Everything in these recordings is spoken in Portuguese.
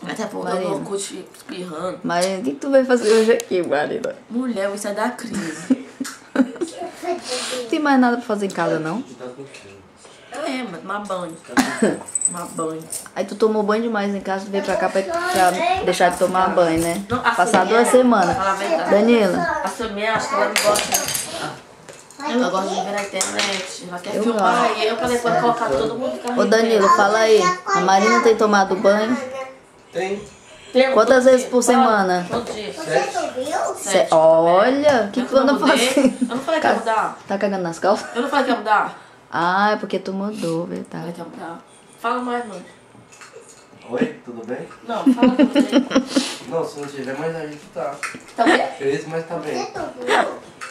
Até porque eu não curto espirrando. Marina, o que tu vai fazer hoje aqui, Marina? Mulher, eu vou sair da crise. Não tem mais nada pra fazer em casa, não? É, mas tomar banho. Tomar banho. Aí tu tomou banho demais em casa, tu veio pra cá pra deixar de tomar banho, né? Não, Passar 2 semanas. Fala a verdade. Danila. A Samia, acho que ela não gosta. Ela gosta de ver na internet. Ela quer Eu filmar. gosto. E eu falei pra colocar todo mundo ficar. Ô Danilo, fala aí. A Marina tem tomado banho? Tem. Quantas vezes por semana? Todo dia. Olha, o que tu anda fazendo? Eu não falei que ia mudar. Tá cagando nas calças? Eu não falei que ia mudar. Ah, é porque tu mudou, Eu falei verdade. que ia mudar. Fala mais, mano. Oi, tudo bem? Não, fala com você. Não, se não tiver mais a gente tá. Tá bem? Feliz, mas tá bem.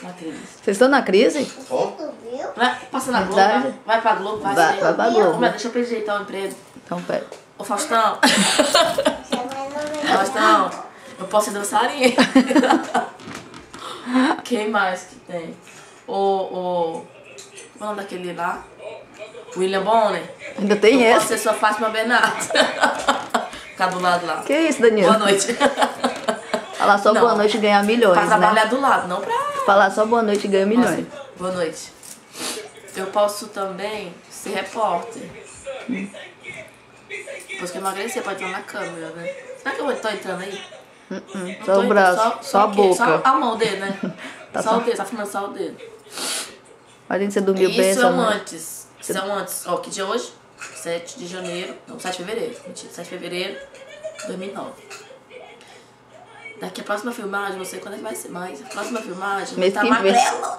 Matheus. Vocês estão na crise? Ó, Vai, passa na Globo, Verdade? vai pra Globo, vai. Vai pra Globo. Mas deixa eu ajeitar o emprego. Então, pera. Ô Faustão. Faustão, eu posso ser dançarina. Quem mais que tem? Qual é o nome daquele lá? William Bonner. Ainda tem Eu posso essa? ser sua Fátima Bernardo. Ficar do lado lá. Que isso, Danilo? Boa noite. Falar só Não. boa noite e ganhar milhões, Pra trabalhar né? do lado, não pra... Falar só boa noite e ganhar milhões. Nossa, boa noite. Eu posso também ser repórter. Depois que eu emagrecer, pode entrar na câmera, né? Será que eu tô entrando aí? Não Só tô o braço, entrando, só a o quê? Só boca. a mão, o dedo, né? Tá só só- o dedo, tá filmando só o dedo. Marina, você dormiu bem Isso essa é um noite? antes. Isso é um antes. Ó, que dia é hoje? 7 de janeiro. Não, 7 de fevereiro. Mentira, 7 de fevereiro de 2009. Daqui a próxima filmagem, não sei quando é que vai ser, mas a próxima filmagem Mês tá que vem. magrelo.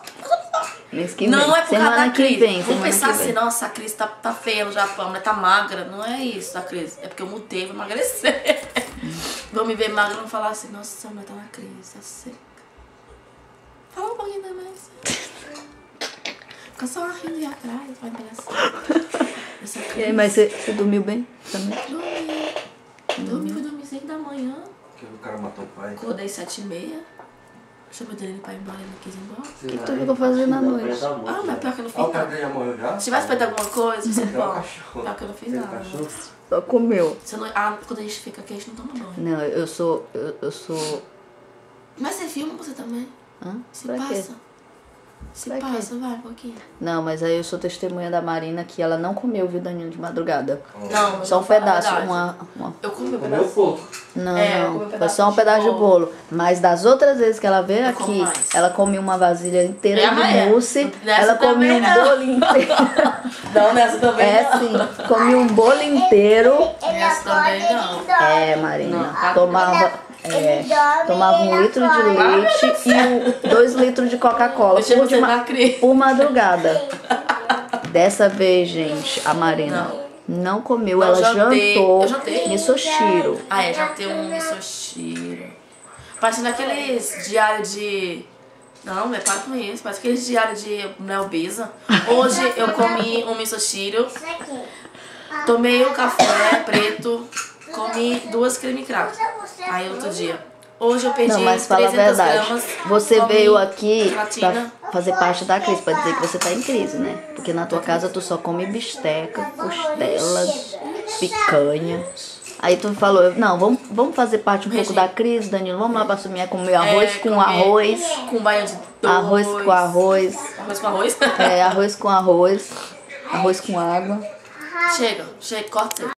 Mês que vem. Não é por causa Semana da que crise. vem. Vamos Semana pensar que assim, vem. nossa, a crise tá feia no Japão, né? Tá magra. Não é isso a crise. É porque eu mudei, vou emagrecer. Vão me ver magra e vão falar assim, nossa, a mulher tá na crise, tá seca. Fala um pouquinho mais. Fica só rindo aí atrás, vai engraçar. Essa E aí, crise. mas você dormiu bem também? Dormi, fui dormir 5 da manhã. que o cara matou o pai. Acordei 7h30. Chamei ele pra ir embora, ele não quis ir embora. O que tu ficou fazendo à noite? Ah, mas pior que eu não fiz o cara nada. dele já morreu já? Se tivesse feito alguma coisa, você Tem um bom. cachorro. Pior que eu não fiz Tem um nada. cachorro? Só comeu. Você não, quando a gente fica aqui, a gente não toma banho. Não, eu sou... Mas você filma você também. Hã? Se Pra quê? passa. Se Pra quê? passa, vai um pouquinho. Não, mas aí eu sou testemunha da Marina que ela não comeu, viu, Danilo, de madrugada. Não, mas Só um vou falar a pedaço, verdade. uma... Eu comi um Comeu pedaço. pouco. Não, É, eu comi um não, foi pedaço só um de pedaço de bolo. bolo. Mas das outras vezes que ela veio Eu como aqui, mais. ela comeu uma vasilha inteira É, de mas é. mousse, Nessa ela comeu também um não. bolo inteiro. Não, nessa também É não. sim, comeu um bolo inteiro. Nessa também não. É, Marina, Não, tá. tomava 1 litro de leite e 2 litros de Coca-Cola Deixa você na crise. por madrugada. Dessa vez, gente, a Marina não comeu, Não, ela jantei. jantou Eu jantei. misoshiro. Ah, é, já tem um misoshiro. Parecendo aqueles diários de... Não, é para com isso. Parece aqueles diários de Mel Bisa. Hoje eu comi um misoshiro. Tomei um café preto. Comi 2 creme crack. Aí outro dia. Hoje eu perdi Não, mas fala a 300 verdade. gramas. Você comi veio aqui gelatina. pra fazer parte da crise, pra dizer que você tá em crise, né? Porque na tua casa tu só come bisteca, costela, picanha. Aí tu falou, não, vamos fazer parte um pouco da crise, Danilo. Vamos lá pra Sumia comer arroz com comer arroz. Com banho de dois. Arroz com arroz. Arroz com arroz? É, arroz com arroz. Arroz com água. Chega, corta.